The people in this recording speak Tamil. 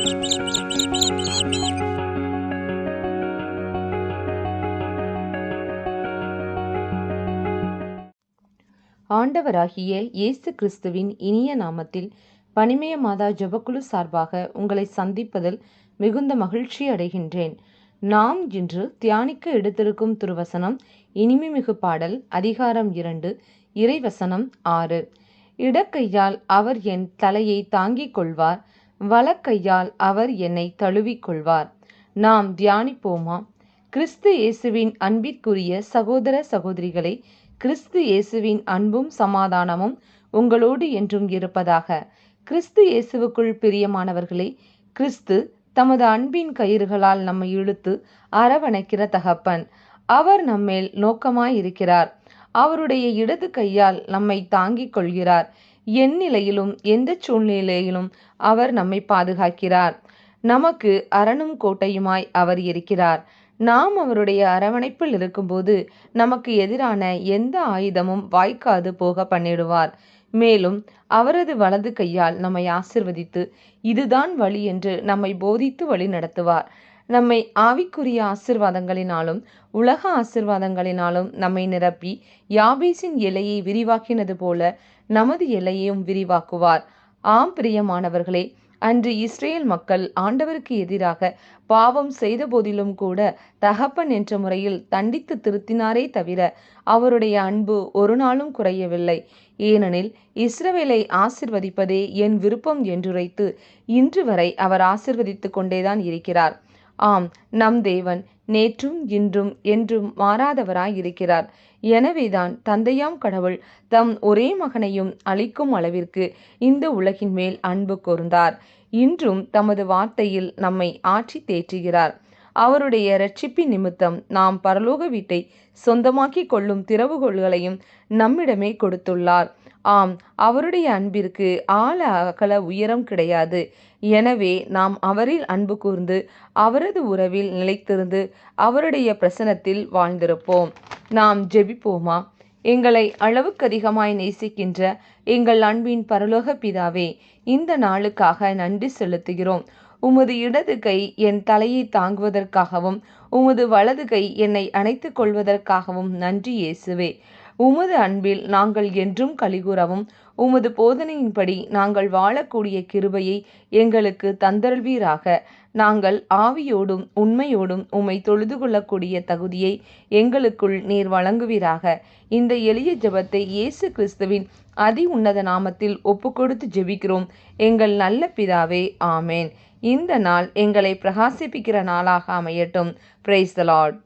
ஆண்டவராகிய இயேசு கிறிஸ்துவின் இனிய நாமத்தில் பனிமய மாதா ஜெபக்குழு சார்பாக உங்களை சந்திப்பதில் மிகுந்த மகிழ்ச்சி அடைகின்றேன். நாம் இன்று தியானிக்க எடுத்திருக்கும் திருவசனம் இனிமைமிகு பாடல் அதிகாரம் 2 இறைவசனம் 6. இடக்கையால் அவர் என் தலையை தாங்கிக் கொள்வார், வலக்கையால் அவர் என்னை தழுவிக் கொள்வார். நாம் தியானிப்போமா? கிறிஸ்து இயேசுவின் அன்பிற்குரிய சகோதர சகோதரிகளை, கிறிஸ்து இயேசுவின் அன்பும் சமாதானமும் உங்களோடு என்றும் இருப்பதாக. கிறிஸ்து இயேசுவுக்குள் பிரியமானவர்களே, கிறிஸ்து தமது அன்பின் கயிறுகளால் நம்மை இழுத்து அரவணைக்கிற தகப்பன். அவர் நம்மேல் நோக்கமாயிருக்கிறார். அவருடைய இடது கையால் நம்மை தாங்கிக் கொள்கிறார். எந்நிலையிலும் எந்த சூழ்நிலையிலும் அவர் நம்மை பாதுகாக்கிறார். நமக்கு அரணும் கோட்டையுமாய் அவர் இருக்கிறார். நாம் அவருடைய அரவணைப்பில் இருக்கும்போது நமக்கு எதிரான எந்த ஆயுதமும் வாய்க்காது போக பண்ணிடுவார். மேலும் அவரது வலது கையால் நம்மை ஆசிர்வதித்து இதுதான் வழி என்று நம்மை போதித்து வழி நடத்துவார். நம்மை ஆவிக்குரிய ஆசிர்வாதங்களினாலும் உலக ஆசிர்வாதங்களினாலும் நம்மை நிரப்பி யாபேசின் எல்லையை விரிவாக்கினது போல நமது எல்லையையும் விரிவாக்குவார். ஆம் பிரியமானவர்களே, அன்று இஸ்ரேல் மக்கள் ஆண்டவருக்கு எதிராக பாவம் செய்த போதிலும் கூட தகப்பன் என்ற முறையில் தண்டித்து திருத்தினாரே தவிர அவருடைய அன்பு ஒரு நாளும் குறையவில்லை. ஏனெனில் இஸ்ரவேலை ஆசிர்வதிப்பதே என் விருப்பம் என்றுரைத்து இன்று வரை அவர் ஆசிர்வதித்து கொண்டேதான் இருக்கிறார். ஆம், நம் தேவன் நேற்றும் இன்றும் என்றும் மாறாதவராய் இருக்கிறார். எனவேதான் தந்தையாம் கடவுள் தம் ஒரே மகனையும் அளிக்கும் அளவிற்கு இந்த உலகின் மேல் அன்பு கூர்ந்தார். இன்றும் தமது வார்த்தையில் நம்மை ஆற்றி தேற்றுகிறார். அவருடைய இரட்சிப்பின் நிமித்தம் நாம் பரலோக வீட்டை சொந்தமாக்கி கொள்ளும் திறவுகோல்களையும் நம்மிடமே கொடுத்துள்ளார். ஆம், அவருடைய அன்பிற்கு ஆழ அகல உயரம் கிடையாது. எனவே நாம் அவரில் அன்பு கூர்ந்து அவரது உறவில் நிலைத்திருந்து அவருடைய பிரசன்னத்தில் வாழ்ந்திருப்போம். நாம் ஜெபிப்போமா? எங்களை அளவுக்கு அதிகமாய் நேசிக்கின்ற எங்கள் அன்பின் பரலோக பிதாவே, இந்த நாளுக்காக நன்றி செலுத்துகிறோம். உமது இடது கை என் தலையை தாங்குவதற்காகவும் உமது வலது கை என்னை அணைத்துக் கொள்வதற்காகவும் நன்றி இயேசுவே. உமது அன்பில் நாங்கள் என்றும் களிகூறவும் உமது போதனையின்படி நாங்கள் வாழக்கூடிய கிருபையை எங்களுக்கு தந்தருள்வீராக. நாங்கள் ஆவியோடும் உண்மையோடும் உம்மை தொழுது கொள்ளக்கூடிய தகுதியை எங்களுக்குள் நீர் வழங்குவீராக. இந்த எளிய ஜெபத்தை இயேசு கிறிஸ்துவின் அதி உன்னத நாமத்தில் ஒப்புக்கொடுத்து ஜெபிக்கிறோம் எங்கள் நல்ல பிதாவே, ஆமேன். இந்த நாள் எங்களை பிரகாசிப்பிக்கிற நாளாக அமையட்டும். Praise the Lord.